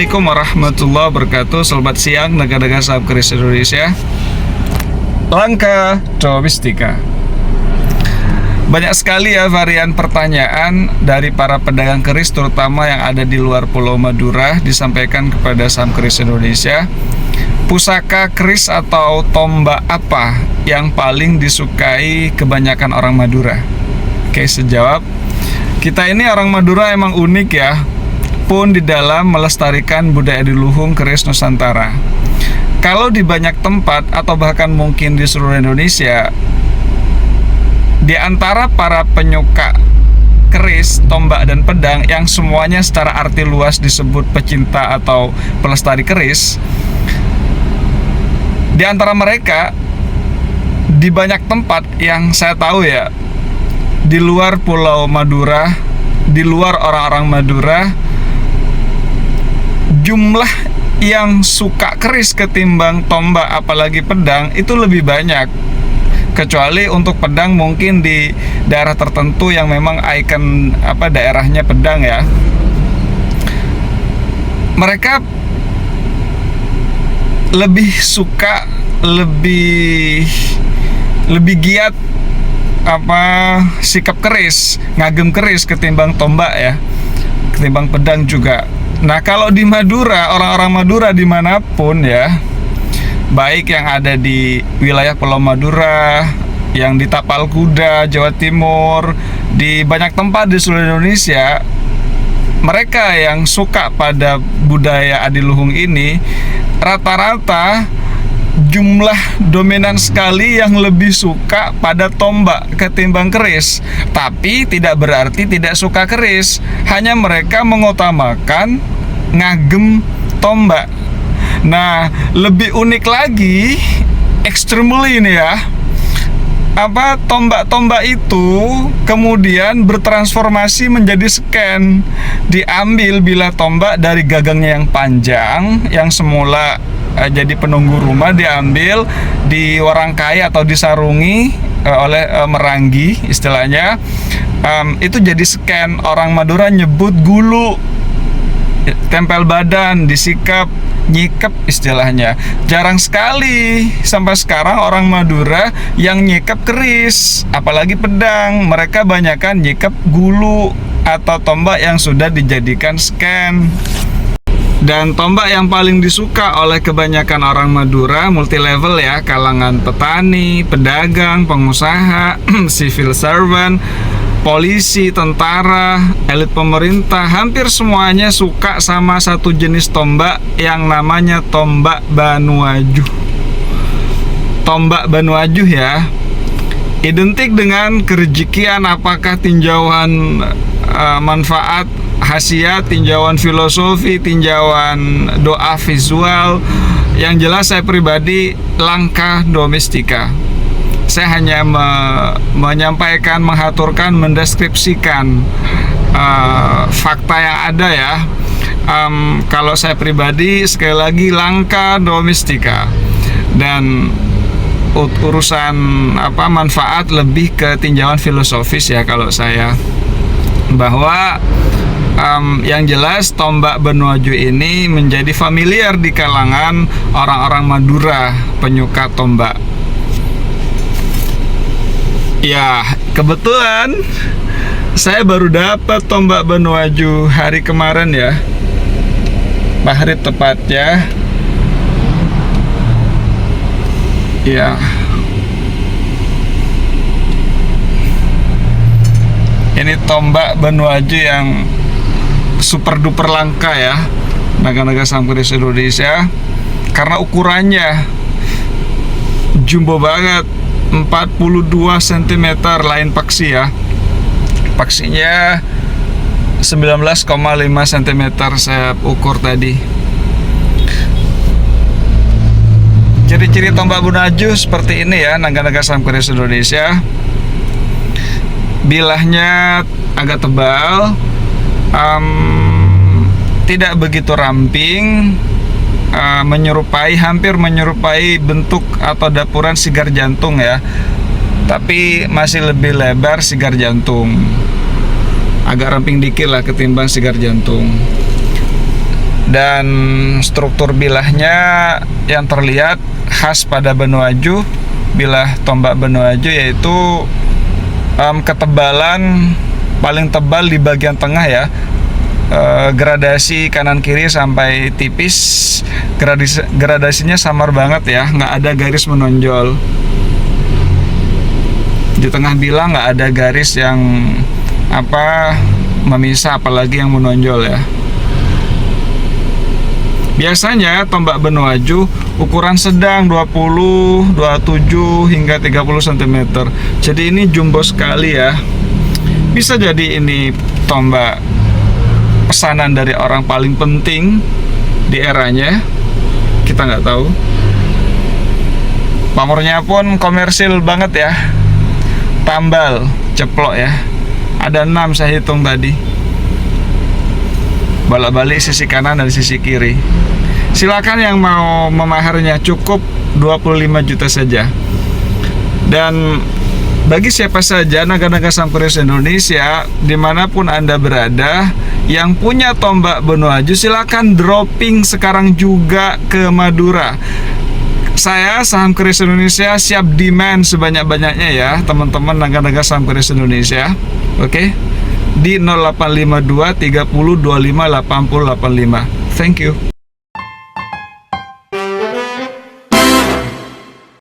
Assalamualaikum warahmatullahi wabarakatuh. Selamat siang negara-negara sahabat keris Indonesia. Langkah domestika. Banyak sekali ya varian pertanyaan dari para pedagang keris, terutama yang ada di luar Pulau Madura, disampaikan kepada saham keris Indonesia. Pusaka keris atau tombak apa yang paling disukai kebanyakan orang Madura? Oke, sejawab, kita ini orang Madura emang unik ya, pun di dalam melestarikan budaya adiluhung keris Nusantara. Kalau di banyak tempat atau bahkan mungkin di seluruh Indonesia, di antara para penyuka keris, tombak, dan pedang yang semuanya secara arti luas disebut pecinta atau pelestari keris, di antara mereka di banyak tempat yang saya tahu ya, di luar Pulau Madura, di luar orang-orang Madura, jumlah yang suka keris ketimbang tombak apalagi pedang itu lebih banyak. Kecuali untuk pedang mungkin di daerah tertentu yang memang ikon daerahnya pedang ya. Mereka lebih suka, lebih giat sikap keris, ngagem keris ketimbang tombak ya, ketimbang pedang juga. Nah, kalau di Madura, orang-orang Madura dimanapun ya, baik yang ada di wilayah Pulau Madura, yang di Tapal Kuda, Jawa Timur, di banyak tempat di seluruh Indonesia, mereka yang suka pada budaya adiluhung ini, rata-rata jumlah dominan sekali yang lebih suka pada tombak ketimbang keris. Tapi tidak berarti tidak suka keris, hanya mereka mengutamakan ngagem tombak. Nah, lebih unik lagi, extremely ini ya, tombak-tombak itu kemudian bertransformasi menjadi sken. Diambil bilah tombak dari gagangnya yang panjang, yang semula jadi penunggu rumah, diambil, diwarangkai atau disarungi oleh meranggi istilahnya, itu jadi sken. Orang Madura nyebut gulu, tempel badan, disikap, nyikep istilahnya. Jarang sekali sampai sekarang orang Madura yang nyikep keris, apalagi pedang. Mereka banyakan nyikep gulu atau tombak yang sudah dijadikan sken. Dan tombak yang paling disuka oleh kebanyakan orang Madura multi level ya, kalangan petani, pedagang, pengusaha, civil servant, polisi, tentara, elit pemerintah, hampir semuanya suka sama satu jenis tombak yang namanya tombak Banuajuh. Tombak Banuajuh ya, identik dengan kerejekian, apakah tinjauan manfaat, khasiat, tinjauan filosofi, tinjauan doa visual. Yang jelas saya pribadi langkah domestika. Saya hanya menyampaikan, menghaturkan, mendeskripsikan fakta yang ada ya. Kalau saya pribadi sekali lagi langkah domestika, dan urusan manfaat lebih ke tinjauan filosofis ya kalau saya. Bahwa yang jelas tombak Banuajuh ini menjadi familiar di kalangan orang-orang Madura penyuka tombak. Ya, kebetulan saya baru dapat tombak Banuajuh hari kemarin ya, hari tepatnya. Ya, ini tombak Banuajuh yang super duper langka ya, naga-naga saham keris Indonesia, karena ukurannya jumbo banget, 42 cm lain paksi ya. Paksinya 19,5 cm saya ukur tadi. Ciri-ciri tombak Banuajuh seperti ini ya, naga-naga saham keris Indonesia. Bilahnya agak tebal, tidak begitu ramping, hampir menyerupai bentuk atau dapuran sigar jantung ya, tapi masih lebih lebar sigar jantung, agak ramping dikit lah ketimbang sigar jantung. dan struktur bilahnya yang terlihat khas pada Benoaju, bilah tombak Benoaju, yaitu ketebalan paling tebal di bagian tengah ya, gradasi kanan kiri sampai tipis, gradasinya samar banget ya, nggak ada garis menonjol di tengah bilah, nggak ada garis yang memisah, apalagi yang menonjol ya. Biasanya tombak Benoaju ukuran sedang 20, 27 hingga 30 cm. Jadi ini jumbo sekali ya. Bisa jadi ini tombak pesanan dari orang paling penting di eranya. Kita nggak tahu. Pamornya pun komersil banget ya. Tambal, ceplok ya. Ada 6 saya hitung tadi. Bolak-balik sisi kanan dan sisi kiri. Silakan yang mau memaharnya, cukup 25 juta saja. Dan bagi siapa saja naga-naga Sampurnis Indonesia dimanapun Anda berada yang punya tombak Benoaju, silakan dropping sekarang juga ke Madura. Saya Saham Keris Indonesia siap demand sebanyak-banyaknya ya teman-teman naga-naga Saham Keris Indonesia. Oke, di 0852 30 25 80 85. Thank you.